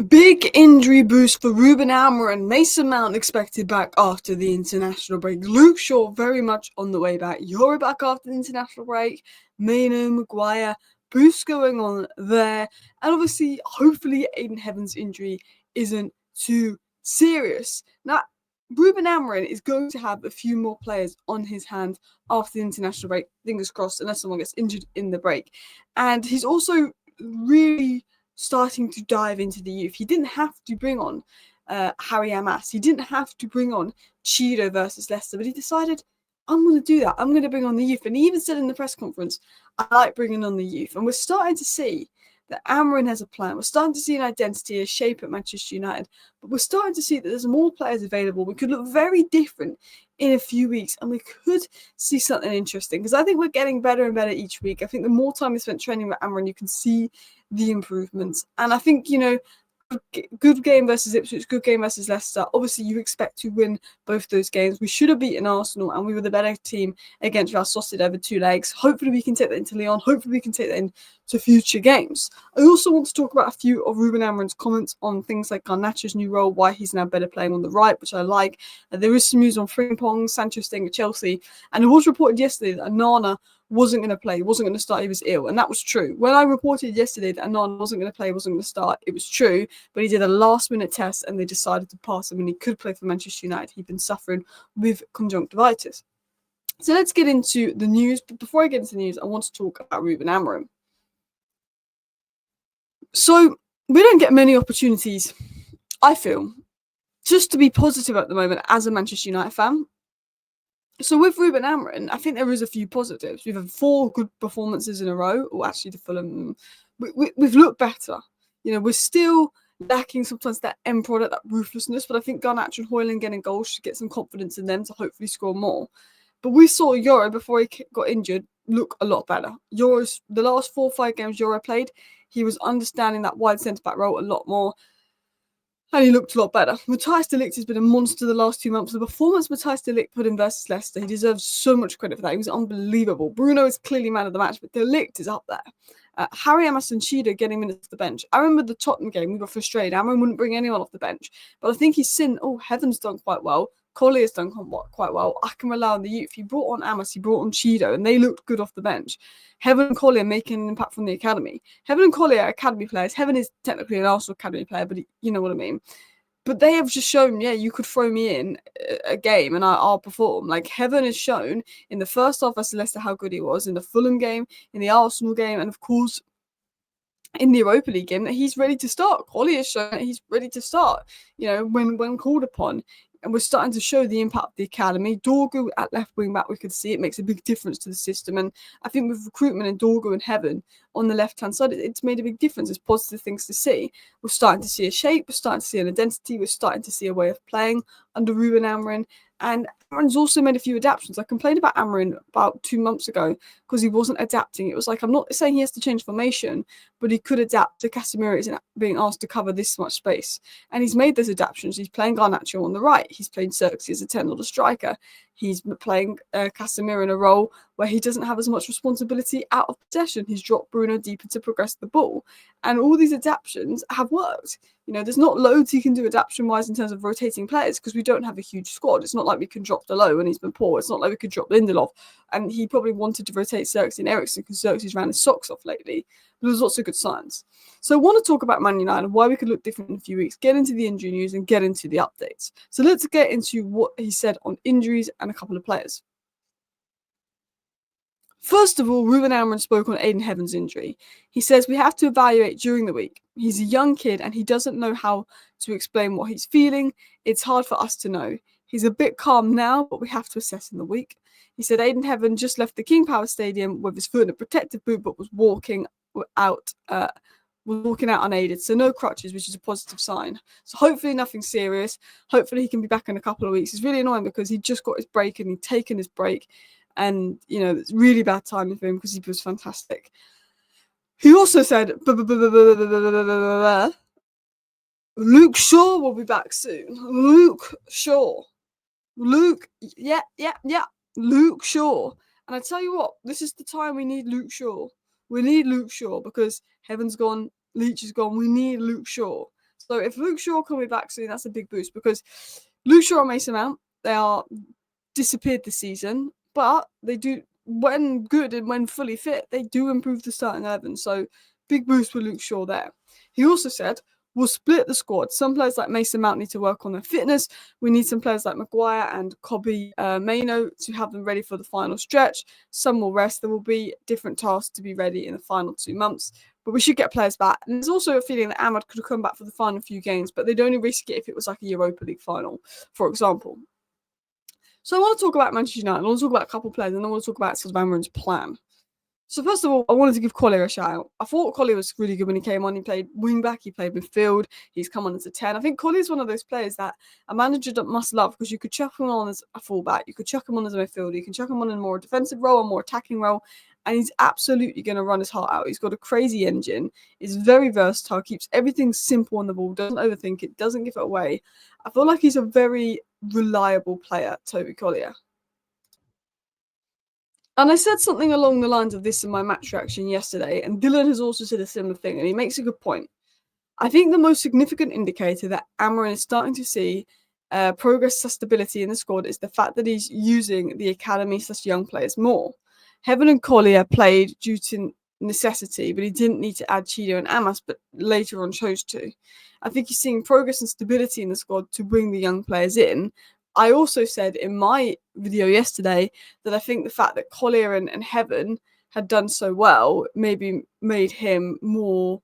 Big injury boost for Ruben Amorim. Mason Mount expected back after the international break. Luke Shaw very much on the way back. You're back after the international break. Maino, Maguire, boost going on there. And obviously, hopefully, Aiden Heaven's injury isn't too serious. Now, Ruben Amorim is going to have a few more players on his hand after the international break. Fingers crossed, unless someone gets injured in the break. And he's also really starting to dive into the youth. He didn't have to bring on Harry Amass. He didn't have to bring on Cheeto versus Leicester, but he decided, I'm going to do that. I'm going to bring on the youth. And he even said in the press conference, I like bringing on the youth. And we're starting to see that Amorim has a plan. We're starting to see an identity, a shape at Manchester United. But we're starting to see that there's more players available. We could look very different in a few weeks, and we could see something interesting. Because I think we're getting better and better each week. I think the more time we spent training with Amorim, you can see the improvements. And I think, good game versus Ipswich, good game versus Leicester. Obviously, you expect to win both those games. We should have beaten Arsenal, and we were the better team against Real Sociedad over 2 legs. Hopefully, we can take that into Lyon. Hopefully, we can take that into future games. I also want to talk about a few of Ruben Amorim's comments on things like Garnacho's new role, why he's now better playing on the right, which I like. There is some news on Frimpong, Sancho staying at Chelsea, and it was reported yesterday that Onana wasn't going to play, wasn't going to start, he was ill. And that was true. When I reported yesterday that Anon wasn't going to play, wasn't going to start, it was true. But he did a last-minute test and they decided to pass him and he could play for Manchester United. He'd been suffering with conjunctivitis. So let's get into the news. But before I get into the news, I want to talk about Ruben Amorim. So we don't get many opportunities, I feel, just to be positive at the moment as a Manchester United fan. So with Ruben Amorim, I think there is a few positives. We've had 4 good performances in a row, or actually the Fulham. We've looked better. We're still lacking sometimes that end product, that ruthlessness, but I think Garnacho and Højlund getting goals should get some confidence in them to hopefully score more. But we saw Euro before he got injured look a lot better. The last 4 or 5 games Euro played, he was understanding that wide centre-back role a lot more. And he looked a lot better. Matthijs de Ligt has been a monster the last 2 months. The performance Matthijs de Ligt put in versus Leicester, he deserves so much credit for that. He was unbelievable. Bruno is clearly man of the match, but de Ligt is up there. Harry Amass and Cheeto getting minutes off the bench. I remember the Tottenham game, we got frustrated. Amorim wouldn't bring anyone off the bench. But I think he's seen, Heaven's done quite well. Collier's done quite well. I can rely on the youth. He brought on Amass, he brought on Cheeto, and they looked good off the bench. Heaven and Collier making an impact from the academy. Heaven and Collier are academy players. Heaven is technically an Arsenal academy player, but you know what I mean. But they have just shown, you could throw me in a game and I'll perform. Like Heaven has shown in the first half versus Leicester how good he was, in the Fulham game, in the Arsenal game, and of course in the Europa League game that he's ready to start. Collier has shown that he's ready to start, when called upon. And we're starting to show the impact of the academy. Dorgu at left wing back, we could see it makes a big difference to the system. And I think with recruitment and Dorgu and Heaven on the left-hand side, it's made a big difference. It's positive things to see. We're starting to see a shape. We're starting to see an identity. We're starting to see a way of playing under Ruben Amorim. And Amorim's also made a few adaptations. I complained about Amorim about 2 months ago because he wasn't adapting. It was like, I'm not saying he has to change formation, but he could adapt to Casemiro isn't being asked to cover this much space. And he's made those adaptations. He's playing Garnacho on the right. He's playing Xerxes as a 10 or the striker. He's playing Casemiro in a role where he doesn't have as much responsibility out of possession. He's dropped Bruno deeper to progress the ball. And all these adaptations have worked. There's not loads he can do adaptation-wise in terms of rotating players because we don't have a huge squad. It's not like we can drop Delo and he's been poor. It's not like we could drop Lindelof. And he probably wanted to rotate Xerxes and Eriksen because Xerxes ran his socks off lately. But there's lots of good signs. So I want to talk about Man United and why we could look different in a few weeks, get into the injury news and get into the updates. So let's get into what he said on injuries and a couple of players. First of all, Ruben Amorim spoke on Aiden Heaven's injury. He says we have to evaluate during the week. He's a young kid and he doesn't know how to explain what he's feeling. It's hard for us to know. He's a bit calm now, but we have to assess in the week. He said Aiden Heaven just left the King Power Stadium with his foot in a protective boot, but was walking out unaided. So no crutches, which is a positive sign. So hopefully nothing serious. Hopefully he can be back in a couple of weeks. It's really annoying because he just got his break and he'd taken his break. And, it's really bad timing for him because he was fantastic. He also said, Luke Shaw will be back soon. Luke Shaw. Luke Shaw. And I tell you what, this is the time we need Luke Shaw. We need Luke Shaw because Heaven's gone, Leach is gone. We need Luke Shaw. So if Luke Shaw can be back soon, that's a big boost because Luke Shaw and Mason Mount, they are disappeared this season, but they do, when good and when fully fit, they do improve the starting 11. So big boost for Luke Shaw there. He also said, we'll split the squad. Some players like Mason Mount need to work on their fitness. We need some players like Maguire and Kobbie Mainoo to have them ready for the final stretch. Some will rest. There will be different tasks to be ready in the final 2 months. But we should get players back. And there's also a feeling that Ahmad could have come back for the final few games, but they'd only risk it if it was like a Europa League final, for example. So I want to talk about Manchester United. I want to talk about a couple of players, and then I want to talk about Amorim's plan. So first of all, I wanted to give Collier a shout out. I thought Collier was really good when he came on. He played wing back, he played midfield, he's come on as a 10. I think Collier's one of those players that a manager must love because you could chuck him on as a fullback, you could chuck him on as a midfielder, you can chuck him on in a more defensive role, a more attacking role, and he's absolutely going to run his heart out. He's got a crazy engine, is very versatile, keeps everything simple on the ball, doesn't overthink it, doesn't give it away. I feel like he's a very reliable player, Toby Collier. And I said something along the lines of this in my match reaction yesterday, and Dylan has also said a similar thing, and he makes a good point. I think the most significant indicator that Amorim is starting to see progress and stability in the squad is the fact that he's using the academy/young players more. Heaven and Collier played due to necessity, but he didn't need to add Cheetah and Amass, but later on chose to. I think he's seeing progress and stability in the squad to bring the young players in. I also said in my video yesterday that I think the fact that Collier and Heaven had done so well maybe made him more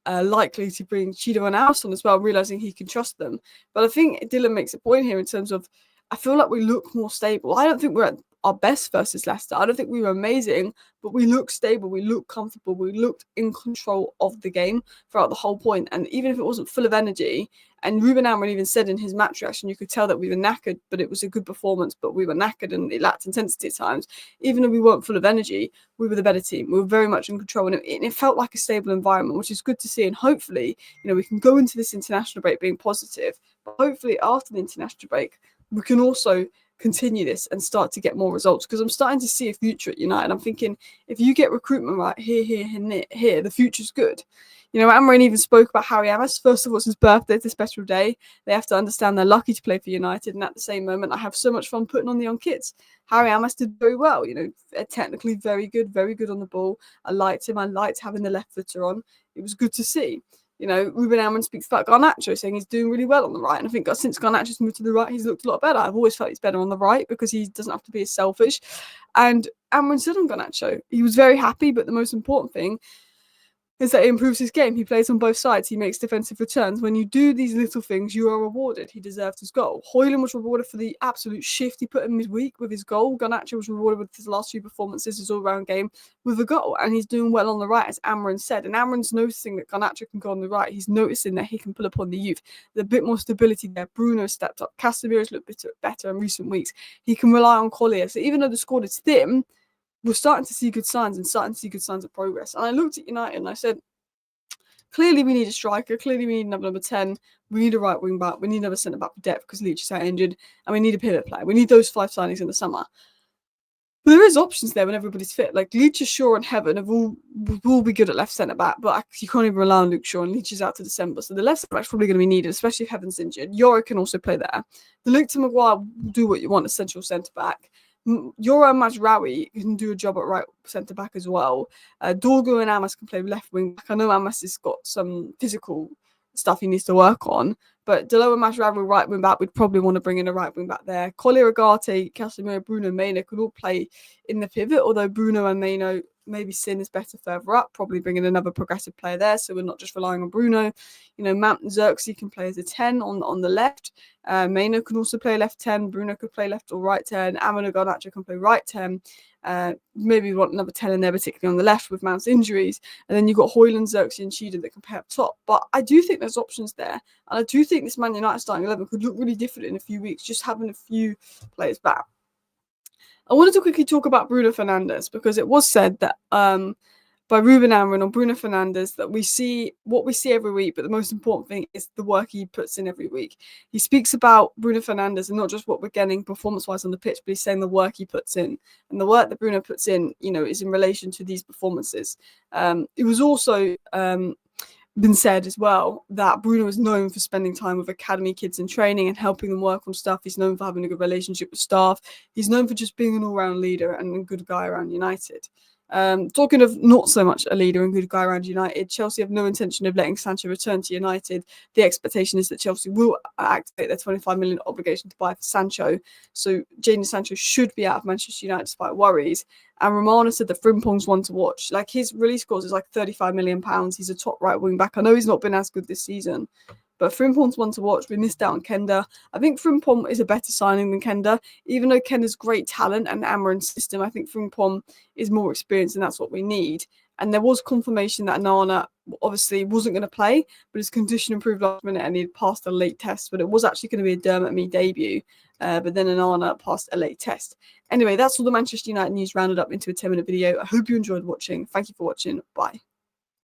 likely to bring Cheetah and Amass on as well, realising he can trust them. But I think Dylan makes a point here in terms of, I feel like we look more stable. I don't think we're at our best versus Leicester. I don't think we were amazing, but we look stable, we look comfortable, we looked in control of the game throughout the whole point. And even if it wasn't full of energy, and Ruben Amorim even said in his match reaction, you could tell that we were knackered, but it was a good performance, but we were knackered and it lacked intensity at times. Even though we weren't full of energy, we were the better team. We were very much in control, and it felt like a stable environment, which is good to see. And hopefully, we can go into this international break being positive, but hopefully after the international break, we can also continue this and start to get more results, because I'm starting to see a future at United. I'm thinking, if you get recruitment right here, the future's good. Amorim even spoke about Harry Amass. First of all, it's his birthday, it's a special day. They have to understand they're lucky to play for United, and at the same moment, I have so much fun putting on the young kids. Harry Amass did very well, technically very good on the ball. I liked him. I liked having the left footer on. It was good to see. Ruben Amorim speaks about Garnacho, saying he's doing really well on the right. And I think since Garnacho's moved to the right, he's looked a lot better. I've always felt he's better on the right because he doesn't have to be as selfish. And Amorim said on Garnacho, he was very happy, but the most important thing is that he improves his game. He plays on both sides. He makes defensive returns. When you do these little things, you are rewarded. He deserved his goal. Højlund was rewarded for the absolute shift he put in midweek with his goal. Garnacho was rewarded with his last few performances, his all-round game, with a goal. And he's doing well on the right, as Amorim said. And Amorim's noticing that Garnacho can go on the right. He's noticing that he can pull up on the youth. There's a bit more stability there. Bruno stepped up. Casemiro's looked better in recent weeks. He can rely on Collier. So even though the squad is thin, we're starting to see good signs of progress. And I looked at United and I said, clearly, we need a striker. Clearly, we need another number 10. We need a right wing back. We need another centre back for depth because Leach is out injured. And we need a pivot player. We need those 5 signings in the summer. But there is options there when everybody's fit. Like Leach, Shaw, and Heaven will be good at left centre back, but you can't even rely on Luke Shaw, and Leach is out to December. So the left centre back's probably going to be needed, especially if Heaven's injured. Yoro can also play there. The Luke to Maguire will do what you want, a central centre back. Yoro and Mazraoui can do a job at right centre back as well. Dorgu and Amass can play left wing back. I know Amass has got some physical stuff he needs to work on, but Delo and Mazraoui right wing back, we'd probably want to bring in a right wing back there. Collier, Agate, Casemiro, Bruno, Mainoo could all play in the pivot, although Bruno and Mainoo, maybe Sin is better further up, probably bringing another progressive player there, so we're not just relying on Bruno. Mount and Xerxes can play as a 10 on the left. Mainoo can also play left 10. Bruno could play left or right 10. Amon and Garnacho can play right 10. Maybe we want another 10 in there, particularly on the left with Mount's injuries. And then you've got Højlund, Xerxes, and Cheetah that can play up top. But I do think there's options there. And I do think this Man United starting 11 could look really different in a few weeks, just having a few players back. I wanted to quickly talk about Bruno Fernandes, because it was said that by Ruben Amorim or Bruno Fernandes that we see what we see every week, but the most important thing is the work he puts in every week. He speaks about Bruno Fernandes and not just what we're getting performance-wise on the pitch, but he's saying the work he puts in. And the work that Bruno puts in, is in relation to these performances. It was also been said as well that Bruno is known for spending time with academy kids in training and helping them work on stuff. He's known for having a good relationship with staff. He's known for just being an all-round leader and a good guy around United. Talking of not so much a leader and good guy around United, Chelsea have no intention of letting Sancho return to United. The expectation is that Chelsea will activate their 25 million obligation to buy for Sancho. So Jadon Sancho should be out of Manchester United despite worries. And Romana said that Frimpong's one to watch. Like, his release clause is like £35 million. He's a top right wing back. I know he's not been as good this season, but Frimpong's one to watch. We missed out on Kenda. I think Frimpong is a better signing than Kenda. Even though Kenda's great talent and Amorim's system, I think Frimpong is more experienced, and that's what we need. And there was confirmation that Nana obviously wasn't going to play, but his condition improved last minute and he'd passed a late test. But it was actually going to be a Dermot Me debut, but then Nana passed a late test. Anyway, that's all the Manchester United news rounded up into a 10-minute video. I hope you enjoyed watching. Thank you for watching. Bye.